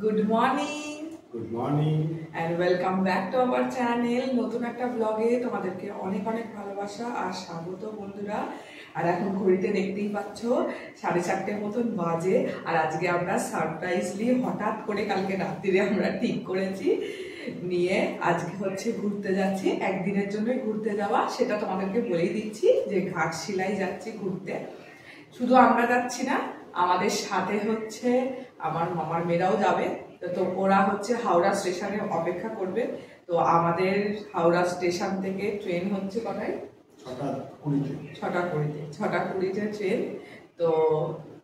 Good morning. Good morning and welcome back to our channel. নতুন একটা ব্লগে তোমাদেরকে অনেক অনেক ভালোবাসা আর স্বাগত বন্ধুরা। আর এখন ঘড়িতে দেখতেই পাচ্ছ 4:30 মতন বাজে। আর আজকে আমরা সারপ্রাইজলি হঠাৎ করে কালকে রাত্রিরে আমরা ঠিক করেছি নিয়ে আজকে হচ্ছে ঘুরতে যাচ্ছি। একদিনের জন্যই ঘুরতে যাওয়া, সেটা তোমাদেরকে বলেই দিচ্ছি যে ঘাটশিলায় যাচ্ছি ঘুরতে। শুধু আমরা যাচ্ছি না, আমাদের সাথে হচ্ছে আমার মামার মেয়েরাও যাবে। তো ওরা হচ্ছে হাওড়া স্টেশনে অপেক্ষা করবে। তো আমাদের হাওড়া স্টেশন থেকে ট্রেন হচ্ছে কটায়? 6:20 ট্রেন। তো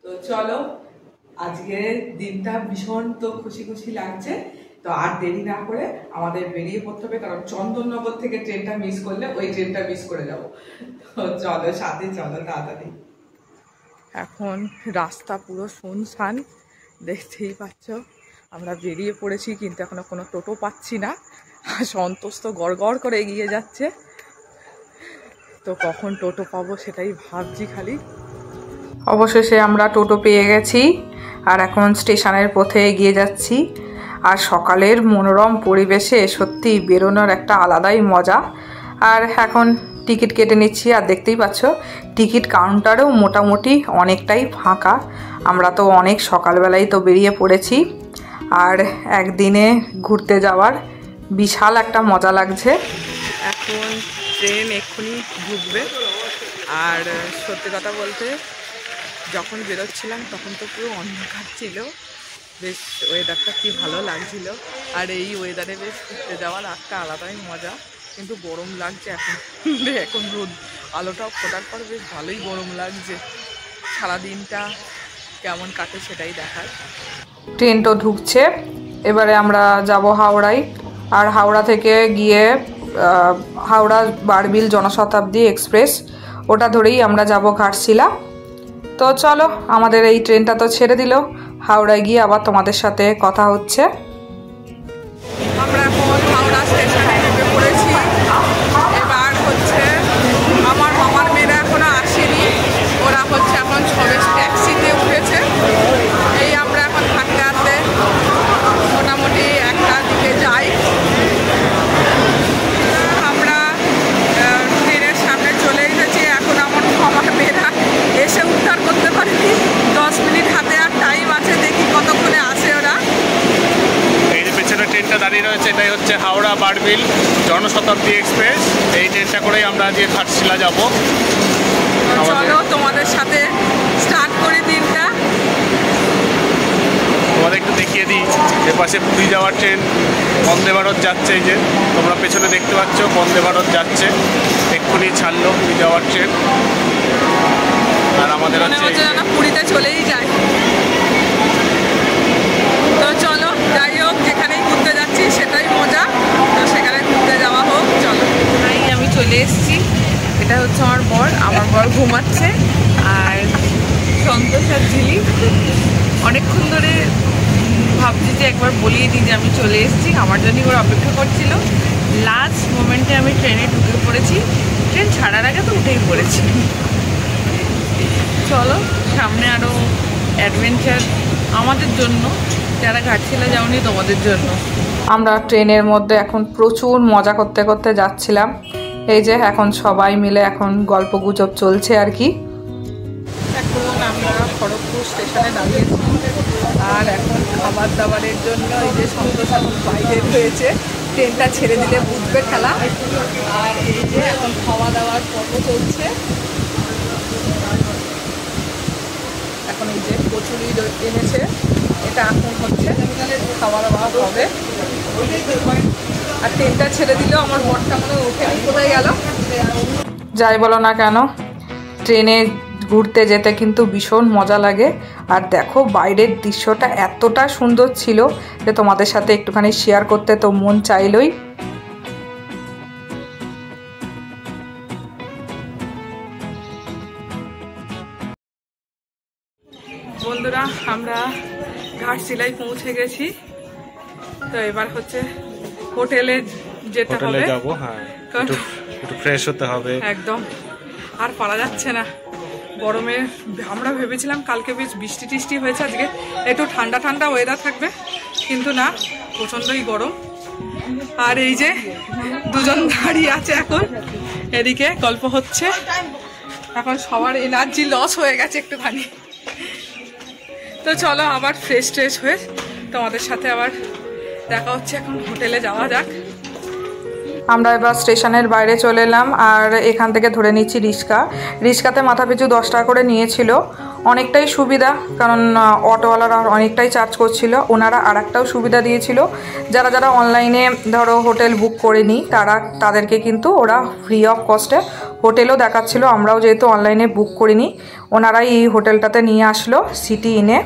তো চলো, আজকে দিনটা ভীষণ তো খুশি খুশি লাগছে। তো আর দেরি না করে আমাদের বেরিয়ে পড়তে হবে, কারণ চন্দননগর থেকে ট্রেনটা মিস করলে ওই ট্রেনটা মিস করে যাবো। তো চলো সাথে, চলো তাড়াতাড়ি। এখন রাস্তা পুরো শুনশান, দেখতেই পাচ্ছ। আমরা বেরিয়ে পড়েছি, কিন্তু এখনো কোনো টোটো পাচ্ছি না। সন্তোষ তো গড়গড় করে এগিয়ে যাচ্ছে, তো কখন টোটো পাবো সেটাই ভাবছি খালি। অবশেষে আমরা টোটো পেয়ে গেছি আর এখন স্টেশনের পথে এগিয়ে যাচ্ছি। আর সকালের মনোরম পরিবেশে সত্যি বেরোনোর একটা আলাদাই মজা। আর এখন টিকিট কেটে নিচ্ছি, আর দেখতেই পাচ্ছ টিকিট কাউন্টারেও মোটামুটি অনেকটাই ফাঁকা। আমরা তো অনেক সকালবেলায় তো বেরিয়ে পড়েছি, আর একদিনে ঘুরতে যাওয়ার বিশাল একটা মজা লাগছে। এখন ট্রেন এক্ষুনি ঢুকবে। আর সত্যি কথা বলতে, যখন বেরোচ্ছিলাম তখন তো পুরো অন্ধকার ছিল, বেশ ওয়েদারটা কি ভালো লাগছিল। আর এই ওয়েদারে বেশ ঘুরতে যাওয়ার একটা আলাদাই মজা। কিন্তু গরম লাগছে এখন, এখন রোদ আলোটাও ফোটার পর বেশ ভালোই গরম লাগছে। সারাদিনটা কেমন কাটে সেটাই দেখার। ট্রেন তো ঢুকছে, এবারে আমরা যাব হাওড়ায়। আর হাওড়া থেকে গিয়ে হাওড়া বারবিল জনশতাব্দী এক্সপ্রেস, ওটা ধরেই আমরা যাব ঘাটশিলা। তো চলো, আমাদের এই ট্রেনটা তো ছেড়ে দিল, হাওড়ায় গিয়ে আবার তোমাদের সাথে কথা হচ্ছে। আমরা এখন হাওড়া স্টেশনে নেমে পড়েছি। এবার হচ্ছে আমার মামার মেয়েরা এখনো আসেনি, ওরা হচ্ছে এখন সবে ট্যাক্সিতে উঠেছে। এই আমরা এখন হাঁটতে হাঁটতে মোটামুটি 1টার দিকে যাই। আমরা ট্রেনের সামনে চলে এসেছি। এখন আমার মামার মেয়েরা এসে উদ্ধার করতে পারেনি, 10 মিনিট হাতে আর টাইম আছে, দেখি কতক্ষণে আসে ওরা। এই যে পেছনে ট্রেনটা দাঁড়িয়ে রয়েছে, এটাই হচ্ছে হাওড়া বারবিল জনশতাব্দী এক্সপ্রেস। এই ট্রেনটা করেই আমরা আজকে ঘাটশিলা যাব। চলো তোমাদের সাথে স্টার্ট করি দিনটা। তোমাদের একটু দেখিয়ে দিই, এপাশে পুরী যাওয়ার ট্রেন বন্দে ভারত যাচ্ছে। এই যে তোমরা পেছনে দেখতে পাচ্ছ, বন্দে ভারত যাচ্ছে, এক্ষুনি ছাড়লো পুরী যাওয়ার ট্রেন। আর আমাদের হচ্ছে পুরীতে চলেই যায়। তো চলো, যাই হোক, যেখানেই ঘুরতে যাচ্ছি সেটাই মজা, তো সেখানে ঘুরতে যাওয়া হোক। চলো, আমি চলে এসেছি। এটা হচ্ছে আমার বর ঘুমাচ্ছে। আর সন্তোষ আর ঝিলি অনেকক্ষণ ধরে ভাবছি যে একবার বলিয়ে দিই যে আমি চলে এসেছি, আমার জন্যই ওরা অপেক্ষা করছিল। লাস্ট মোমেন্টে আমি ট্রেনে ঢুকে পড়েছি, ট্রেন ছাড়ার আগে তো উঠেই পড়েছি। চলো, সামনে আরও অ্যাডভেঞ্চার আমাদের জন্য, যারা ঘাটশিলা যাওনি তোমাদের জন্য। আমরা ট্রেনের মধ্যে এখন প্রচুর মজা করতে করতে যাচ্ছিলাম। এই যে এখন সবাই মিলে এখন গল্প গুজব চলছে আর কি। এখন আমরা খড়গপুর স্টেশনে দাঁড়িয়েছি, আর এখন খাবার দাবারের জন্য এই যে সন্তোষ এখন বাইরে রয়েছে। ট্রেনটা ছেড়ে দিলে বুঝবে খেলা। আর এই যে এখন খাওয়া দাওয়ার পর্ব চলছে। এখন এই যে কচুরি এনেছে, এটা এখন হচ্ছে খাওয়া দাওয়া হবে। আর ট্রেনটা ছেড়ে দিলেও আমার বরটা মনে উঠে কোথায় গেল। যাই বলো না কেন, ট্রেনে ঘুরতে যেতে কিন্তু ভীষণ মজা লাগে। আর দেখো বাইরের দৃশ্যটা এতটা সুন্দর ছিল যে তোমাদের সাথে একটুখানি শেয়ার করতে তো মন চাইলই। বন্ধুরা, আমরা ঘাটশিলায় পৌঁছে গেছি। তো এবার হচ্ছে হোটেলে যেতে হবে। যাবো, হ্যাঁ, একটু ফ্রেশ হতে হবে। একদম আর পারা যাচ্ছে না, গরমে আমরা ভেবেছিলাম কালকে বেশ বৃষ্টি টিষ্টি হয়েছে, আজকে একটু ঠান্ডা ঠান্ডা ওয়েদার থাকবে, কিন্তু না, প্রচণ্ডই গরম। আর এই যে দুজন দাঁড়িয়ে আছে এখন, এদিকে গল্প হচ্ছে। এখন সবার এনার্জি লস হয়ে গেছে একটুখানি। তো চলো আবার ফ্রেশ ট্রেশ হয়ে তোমাদের সাথে আবার দেখা হচ্ছে। এখন হোটেলে যাওয়া যাক। আমরা এবার স্টেশনের বাইরে চলে এলাম, আর এখান থেকে ধরে নিচ্ছি রিক্সা। রিক্সাতে মাথাপিছু 10 টাকা করে নিয়েছিল, অনেকটাই সুবিধা, কারণ অটোওয়ালারা অনেকটাই চার্জ করছিল। ওনারা আর একটাও সুবিধা দিয়েছিল, যারা যারা অনলাইনে ধরো হোটেল বুক করেনি তাদেরকে কিন্তু ওরা ফ্রি অফ কস্টে হোটেলও দেখাচ্ছিল। আমরাও যেহেতু অনলাইনে বুক করিনি, ওনারাই এই হোটেলটাতে নিয়ে আসলো সিটি ইনে।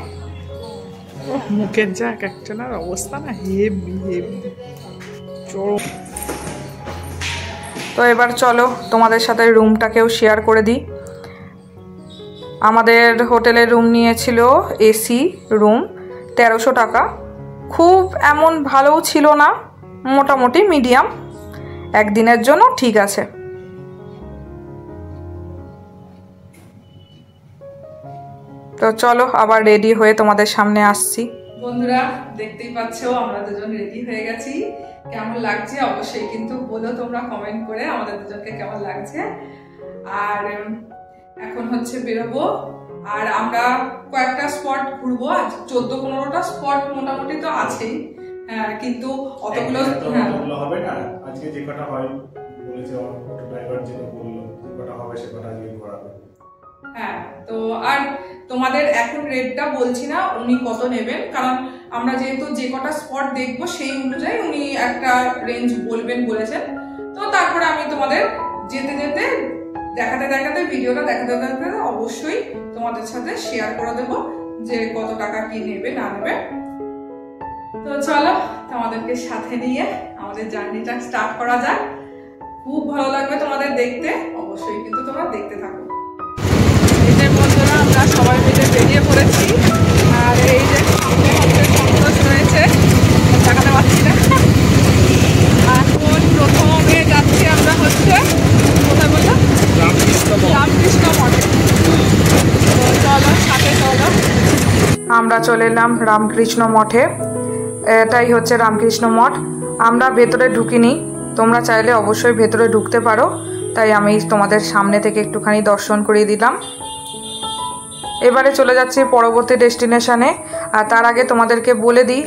মুখের যা এক একজনের অবস্থা না, হেভি হেভি চরম। তো এবার চলো তোমাদের সাথে রুমটাকেও শেয়ার করে দিই। আমাদের হোটেলের রুম নিয়েছিল এসি রুম, 1300 টাকা। খুব এমন ভালোও ছিল না, মোটামুটি মিডিয়াম, একদিনের জন্য ঠিক আছে। তো চলো আবার রেডি হয়ে তোমাদের সামনে আসছি। বন্ধুরা দেখতেই পাচ্ছ আমরা দুজন রেডি হয়ে গেছি। কেমন লাগছে অবশ্যই কিন্তু বলো তোমরা কমেন্ট করে আমাদের দুজনকে কেমন লাগছে। আর এখন হচ্ছে বেরোবো, আর আমরা কয়েকটা স্পট ঘুরবো। 14-15টা স্পট মোটামুটি তো আছেই, কিন্তু অতগুলো হবে না। আজকে যে কটা হয় বলেছে অটো ড্রাইভার যেটা বললো, যে কটা হবে সে কটা আজকে ঘোরাবে। হ্যাঁ, তো আর তোমাদের এখন রেটটা বলছি না উনি কত নেবেন, কারণ আমরা যেহেতু যে কটা স্পট দেখবো সেই অনুযায়ী উনি একটা রেঞ্জ বলবেন বলেছেন। তো তারপরে আমি তোমাদের যেতে যেতে দেখাতে দেখাতে ভিডিওটা দেখাতে দেখাতে অবশ্যই তোমাদের সাথে শেয়ার করে দেবো যে কত টাকা কি নেবে না নেবে। তো চলো তোমাদেরকে সাথে নিয়ে আমাদের জার্নিটা স্টার্ট করা যাক। খুব ভালো লাগবে তোমাদের দেখতে, অবশ্যই কিন্তু তোমরা দেখতে থাকো। এই যে বন্ধুরা আমরা সবাই মিলে বেরিয়ে পড়েছি, আর এই যে সামনে হচ্ছে সন্তোষ রয়েছে, দেখাতে পাচ্ছি না। এখন প্রথমে যাচ্ছি আমরা হচ্ছে কোথায় বললো, রামকৃষ্ণ মঠে। তো চলো সাথে চলো। আমরা চলে এলাম রামকৃষ্ণ মঠে। এটাই হচ্ছে রামকৃষ্ণ মঠ। আমরা ভেতরে ঢুকিনি, তোমরা চাইলে অবশ্যই ভেতরে ঢুকতে পারো, তাই আমি তোমাদের সামনে থেকে একটুখানি দর্শন করিয়ে দিলাম। এবারে চলে যাচ্ছি পরবর্তী ডেস্টিনেশনে। আর তার আগে তোমাদেরকে বলে দিই,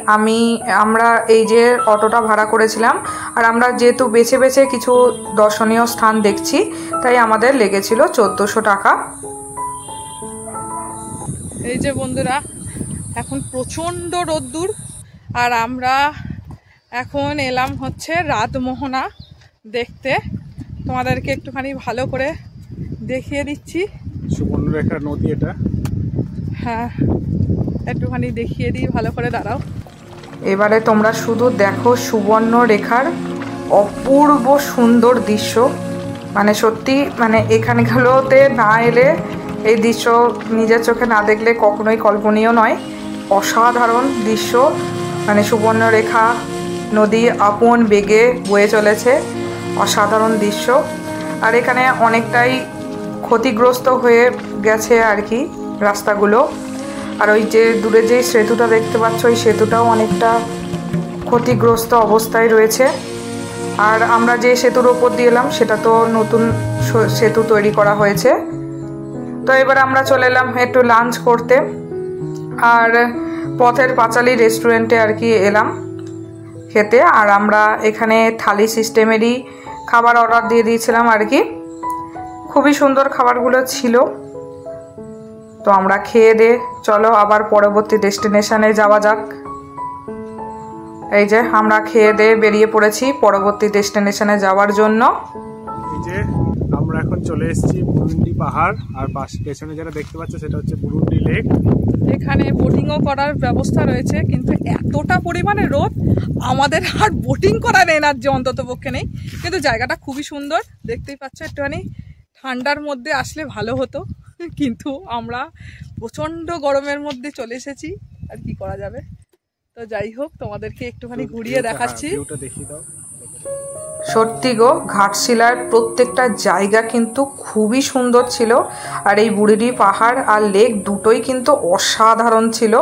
আমরা এই যে অটোটা ভাড়া করেছিলাম, আর আমরা যেহেতু বেছে বেছে কিছু দর্শনীয় স্থান দেখছি, তাই আমাদের লেগেছিল 1400 টাকা। এই যে বন্ধুরা এখন প্রচণ্ড রোদ্দুর, আর আমরা এখন এলাম হচ্ছে রাতমোহনা দেখতে। তোমাদেরকে একটুখানি ভালো করে দেখিয়ে দিচ্ছি। সুবর্ণরেখা নদী এটা। হ্যাঁ, একটুখানি দেখিয়ে দিই, ভালো করে দাঁড়াও। এবারে তোমরা শুধু দেখো সুবর্ণরেখার অপূর্ব সুন্দর দৃশ্য। মানে সত্যি, মানে এখানগুলোতে না এলে এই দৃশ্য নিজের চোখে না দেখলে কখনোই কল্পনীয় নয়। অসাধারণ দৃশ্য, মানে সুবর্ণরেখা নদী আপন বেগে বয়ে চলেছে, অসাধারণ দৃশ্য। আর এখানে অনেকটাই ক্ষতিগ্রস্ত হয়ে গেছে আর কি রাস্তাগুলো। আর ওই যে দূরে যে সেতুটা দেখতে পাচ্ছ, ওই সেতুটাও অনেকটা ক্ষতিগ্রস্ত অবস্থায় রয়েছে। আর আমরা যে সেতুর ওপর দিয়ে এলাম সেটা তো নতুন সেতু তৈরি করা হয়েছে। তো এবার আমরা চলে এলাম একটু লাঞ্চ করতে, আর পথের পাঁচালী রেস্টুরেন্টে আর কি এলাম খেতে। আর আমরা এখানে থালি সিস্টেমেরই খাবার অর্ডার দিয়ে দিয়েছিলাম আর কি। খুবই সুন্দর খাবারগুলো ছিল। তো আমরা খেয়ে দিয়ে চলো আবার পরবর্তী ডেস্টিনেশনে যাওয়া যাক। এই যে আমরা খেয়ে দিয়ে বেরিয়ে পড়েছি পরবর্তী ডেস্টিনেশনে যাওয়ার জন্য। এই যে আমরা এখন চলে এসেছি বুরুন্ডি পাহাড়, আর পেছনে যেটা দেখতে পাচ্ছ সেটা হচ্ছে বুরুন্ডি লেক। এখানে বোটিংও করার ব্যবস্থা রয়েছে, কিন্তু এতটা পরিমাণে রোদ আমাদের আর বোটিং করার এনার্জি অন্তত পক্ষে নেই। কিন্তু জায়গাটা খুবই সুন্দর, দেখতেই পাচ্ছ। একটুখানি ঠান্ডার মধ্যে আসলে ভালো হতো, কিন্তু আমরা প্রচণ্ড গরমের মধ্যে চলে এসেছি, আর কি করা যাবে। তো যাই হোক, তোমাদেরকে একটুখানি ঘুরিয়ে দেখাচ্ছি। সত্যি গো, ঘাটশিলার প্রত্যেকটা জায়গা কিন্তু খুবই সুন্দর ছিল। আর এই বুড়িডি পাহাড় আর লেক দুটোই কিন্তু অসাধারণ ছিল।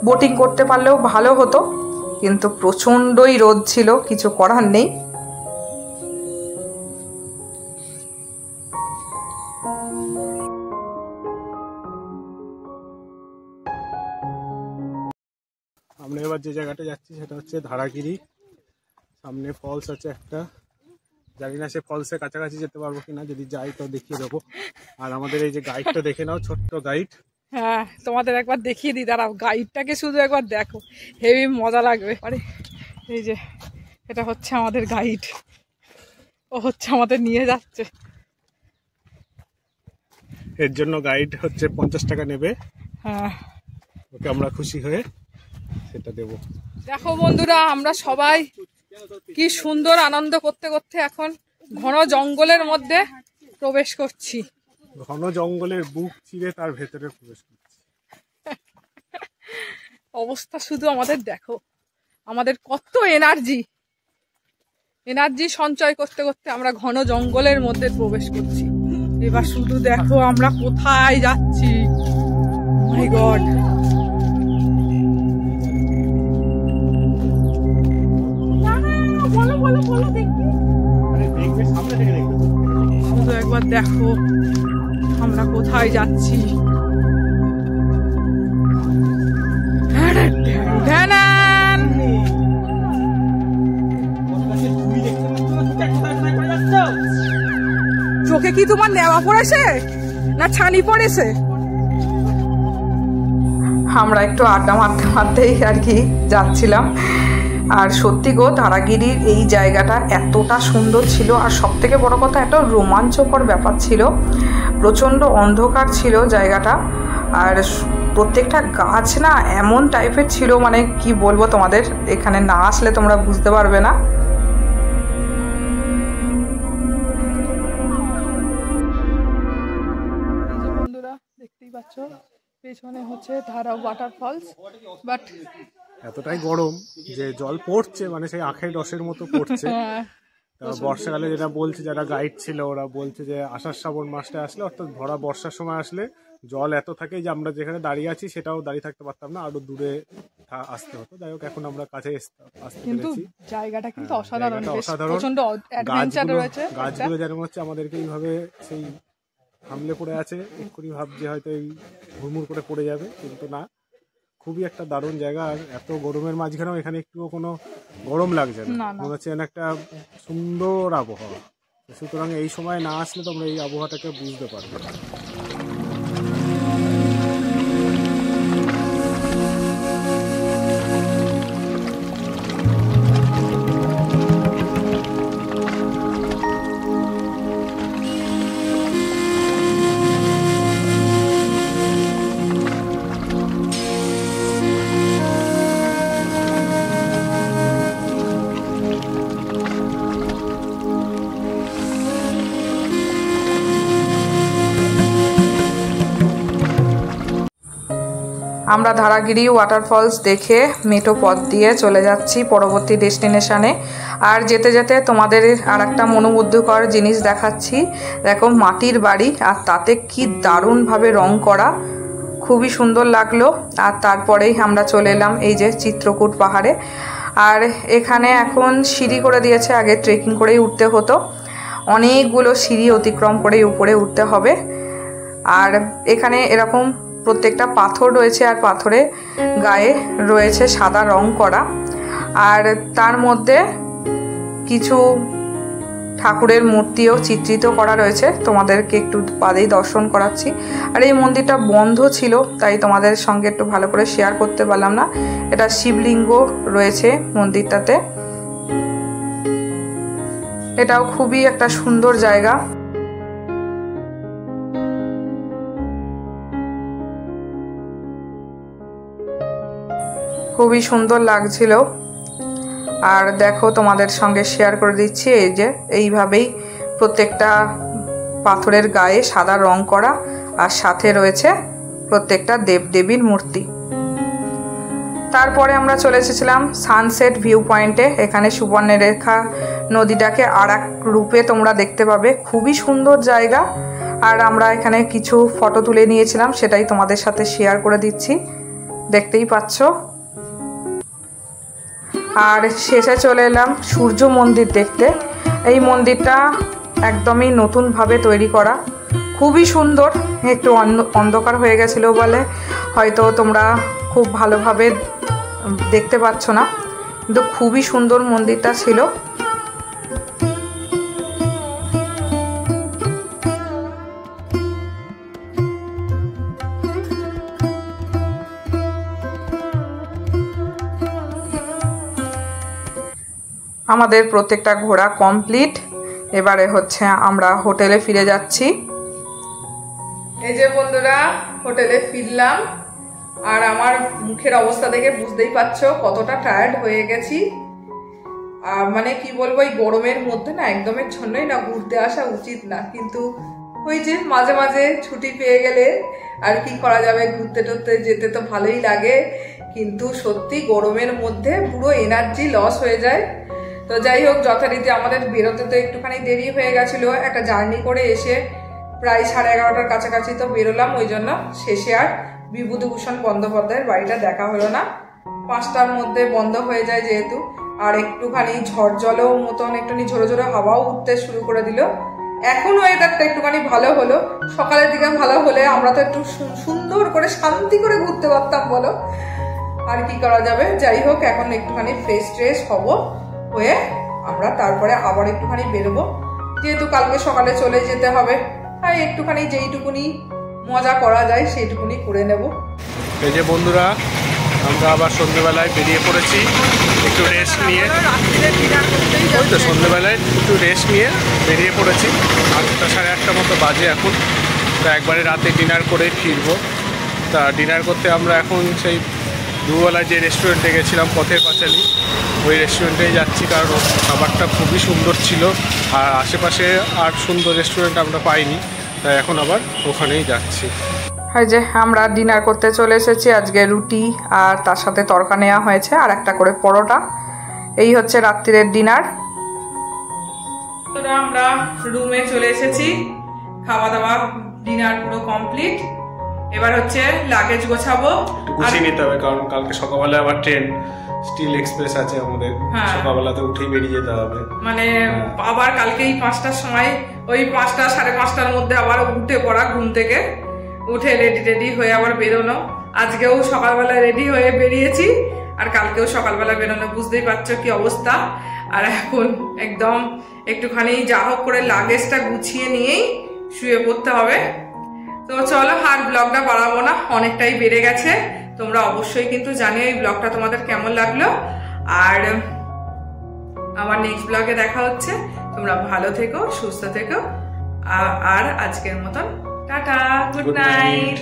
বোটিং করতে পারলেও ভালো হতো, কিন্তু প্রচণ্ডই রোদ ছিল, কিছু করার নেই। আমরা এবার যে জায়গাটা যাচ্ছি সেটা হচ্ছে ধারাগিরি। সামনে ফলস আছে একটা, জানি না সে ফলসের কাছাকাছি যেতে পারবো কিনা, যদি যাই তো দেখিয়ে দেবো। আর আমাদের এই যে গাইডটা দেখে নাও, ছোট্ট গাইড। হ্যাঁ, তোমাদের একবার দেখিয়ে দিই, দাঁড়াও, গাইডটাকে শুধু একবার দেখো, হেভি মজা লাগবে। আরে এই যে এটা হচ্ছে আমাদের গাইড, ও হচ্ছে আমাদের নিয়ে যাচ্ছে। এর জন্য গাইড হচ্ছে 50 টাকা নেবে। হ্যাঁ, ওকে আমরা খুশি হয়ে সেটা দেবো। দেখো বন্ধুরা, আমরা সবাই কি সুন্দর আনন্দ করতে করতে এখন ঘন জঙ্গলের মধ্যে প্রবেশ করছি। ঘন জঙ্গলের বুক চিরে তার ভেতরে প্রবেশ করছি। অবস্থা শুধু আমাদের দেখো, আমাদের কত এনার্জি সঞ্চয় করতে করতে আমরা ঘন জঙ্গলের মধ্যে প্রবেশ করছি। এবার শুধু দেখো আমরা কোথায় যাচ্ছি। মাই গড, শুধু একবার দেখো আমরা কোথায় যাচ্ছি। চোখে কি তোমার নেওয়া পড়েছে না ছানি পড়েছে? আমরা একটু আড্ডা মারতে মারতেই আর কি যাচ্ছিলাম। আর সত্যি গো, ধারাগিরির এই জায়গাটা এতটা সুন্দর ছিল, আর সব থেকে বড় কথা একটা রোমাঞ্চকর ব্যাপার ছিল। প্রচণ্ড অন্ধকার ছিল জায়গাটা, আর প্রত্যেকটা গাছ না এমন টাইপের ছিল, মানে কি বলবো তোমাদের, এখানে না আসলে তোমরা বুঝতে পারবে না। বন্ধুরা দেখতেই পাচ্ছ, পেছনে হচ্ছে ধারা ওয়াটারফলস, বাট এতটাই গরম যে জল পড়ছে, মানে সেই আখের রসের মতো পড়ছে। বর্ষাকালে যেটা বলছে, যারা গাইড ছিল ওরা বলছে যে আষাঢ় শ্রাবণ মাসটা আসলে, অর্থাৎ ভরা বর্ষার সময় আসলে জল এত থাকে যে আমরা যেখানে দাঁড়িয়ে আছি সেটাও দাঁড়িয়ে থাকতে পারতাম না, আরো দূরে আসতে হতো। যাই হোক, এখন আমরা কাছে আসতে পেরেছি। জায়গাটা কিন্তু অসাধারণ, গাছগুলো যেমন হচ্ছে আমাদেরকে এইভাবে সেই হামলে পড়ে আছে, এক্ষুনি ভাবছি হয়তো এই হুড়মুড় করে পড়ে যাবে, কিন্তু না, খুবই একটা দারুণ জায়গা। আর এত গরমের মাঝখানেও এখানে একটুও কোনো গরম লাগছে না, মনে হচ্ছে একটা সুন্দর আবহাওয়া। সুতরাং এই সময় না আসলে তোমরা এই আবহাওয়াটাকে বুঝতে পারবে। আমরা ধারাগিরি ওয়াটারফলস দেখে মেঠো পথ দিয়ে চলে যাচ্ছি পরবর্তী ডেস্টিনেশনে। আর যেতে যেতে তোমাদের আর একটা মনোমুগ্ধকর জিনিস দেখাচ্ছি। দেখো, মাটির বাড়ি, আর তাতে কি দারুণভাবে রং করা, খুবই সুন্দর লাগলো। আর তারপরেই আমরা চলে এলাম এই যে চিত্রকূট পাহাড়ে। আর এখানে এখন সিঁড়ি করে দিয়েছে, আগে ট্রেকিং করেই উঠতে হতো, অনেকগুলো সিঁড়ি অতিক্রম করেই উপরে উঠতে হবে। আর এখানে এরকম প্রত্যেকটা পাথর রয়েছে, আর পাথরে গায়ে রয়েছে সাদা রং করা, আর তার মধ্যে কিছু ঠাকুরের মূর্তিও চিত্রিত করা রয়েছে। তোমাদেরকে একটু বাদেই দর্শন করাচ্ছি। আর এই মন্দিরটা বন্ধ ছিল, তাই তোমাদের সঙ্গে একটু ভালো করে শেয়ার করতে পারলাম না। এটা শিবলিঙ্গ রয়েছে মন্দিরটাতে। এটাও খুবই একটা সুন্দর জায়গা। খুবই সুন্দর লাগছিল। আর দেখো, তোমাদের সঙ্গে শেয়ার করে দিচ্ছি, এই যে এইভাবেই প্রত্যেকটা পাথরের গায়ে সাদা রং করা, আর সাথে রয়েছে প্রত্যেকটা দেবদেবীর মূর্তি। তারপরে আমরা চলে এসেছিলাম সানসেট ভিউ পয়েন্টে। এখানে সুবর্ণরেখা নদীটাকে আর এক রূপে তোমরা দেখতে পাবে, খুবই সুন্দর জায়গা। আর আমরা এখানে কিছু ফটো তুলে নিয়েছিলাম, সেটাই তোমাদের সাথে শেয়ার করে দিচ্ছি, দেখতেই পাচ্ছ। আর শেষে চলে এলাম সূর্য মন্দির দেখতে। এই মন্দিরটা একদমই নতুনভাবে তৈরি করা, খুবই সুন্দর। একটু অন্ধকার হয়ে গেছিলো বলে হয়তো তোমরা খুব ভালোভাবে দেখতে পাচ্ছ না, কিন্তু খুবই সুন্দর মন্দিরটা ছিল। আমাদের প্রত্যেকটা ঘোরা কমপ্লিট। এবারে হচ্ছে আমরা হোটেলে ফিরে যাচ্ছি। এই যে বন্ধুরা, হোটেলে ফিরলাম। আর আমার মুখের অবস্থা দেখে বুঝতেই পারছো কতটা টায়ার্ড হয়ে গেছি। মানে কি বলবো, এই গরমের মধ্যে না একদমের জন্যই না ঘুরতে আসা উচিত না, কিন্তু ওই যে মাঝে মাঝে ছুটি পেয়ে গেলে আর কি করা যাবে, ঘুরতে টুরতে যেতে তো ভালোই লাগে, কিন্তু সত্যি গরমের মধ্যে পুরো এনার্জি লস হয়ে যায়। তো যাই হোক, যথারীতি আমাদের বেরোতে তো একটুখানি দেরি হয়ে গেছিলো, একটা জার্নি করে এসে প্রায় 11:30টার কাছাকাছি তো বেরোলাম। ওই জন্য শেষে আর বিভূতিভূষণ বন্দ্যোপাধ্যায়ের বাড়িটা দেখা হলো না, 5টার মধ্যে বন্ধ হয়ে যায় যেহেতু। আর একটুখানি ঝড় জলও মতন একটুখানি ঝোড়ো ঝোড়ো হাওয়াও উঠতে শুরু করে দিল। এখন ওয়েদারটা একটুখানি ভালো হলো, সকালের দিকে ভালো হলে আমরা তো একটু সুন্দর করে শান্তি করে ঘুরতে পারতাম বলো। আর কি করা যাবে, যাই হোক এখন একটুখানি ফ্রেশ ট্রেশ হবো, হয়ে আমরা তারপরে আবার একটুখানি বেরোবো, যেহেতু কালকে সকালে চলে যেতে হবে। তাই একটুখানি যেইটুকুনি মজা করা যায় সেইটুকুনি করে নেব। এই যে বন্ধুরা, আমরা আবার সন্ধ্যেবেলায় বেরিয়ে পড়েছি একটু রেস্ট নিয়ে। ওই তো সন্ধ্যেবেলায় একটু রেস্ট নিয়ে বেরিয়ে পড়েছি। 8টা 8:30 মতো বাজে এখন। তো একবারে রাতে ডিনার করে ফিরবো। তা ডিনার করতে আমরা এখন সেই দুবেলায় যে রেস্টুরেন্টে গেছিলাম পথের পাঁচালী, ওই রেস্টুরেন্টেই যাচ্ছি, কারণ খাবারটা খুবই সুন্দর ছিল। আর আশেপাশে আর সুন্দর রেস্টুরেন্ট আমরা পাইনি, তাই এখন আবার ওখানেই যাচ্ছি। এই যে আমরা ডিনার করতে চলে এসেছি। আজকে রুটি আর তার সাথে তরকা নেওয়া হয়েছে, আর একটা করে পরোটা। এই হচ্ছে রাত্রিরের ডিনার। আমরা রুমে চলে এসেছি, খাওয়া দাওয়া ডিনার পুরো কমপ্লিট। এবার হচ্ছে লাগেজ গোছাবো, গুছিয়ে নিতে হবে, কারণ কালকে সকালবেলা আবার ট্রেন স্টিল এক্সপ্রেস আছে আমাদের, সকালবেলাতে উঠেই বেরিয়ে যেতে হবে। মানে আবার কালকেই 5টার সময়, ওই 5টা 5:30টার মধ্যে আবার উঠে পড়া, ঘুম থেকে উঠে রেডি হয়ে আবার বেরোনো। আজকেও সকালবেলা রেডি হয়ে বেরিয়েছি, আর কালকেও সকালবেলা বেরোনো, বুঝতেই পারছো কি অবস্থা। আর এখন একদম একটুখানি যা হোক করে লাগেজটা গুছিয়ে নিয়েই শুয়ে পড়তে হবে। তো চলো, আর ব্লগটা বাড়াবো না, অনেকটাই বেড়ে গেছে। তোমরা অবশ্যই কিন্তু জানিও এই ব্লগটা তোমাদের কেমন লাগলো। আর আমার নেক্সট ব্লগে দেখা হচ্ছে। তোমরা ভালো থেকো, সুস্থ থেকো। আর আজকের মতন টাটা, গুড নাইট।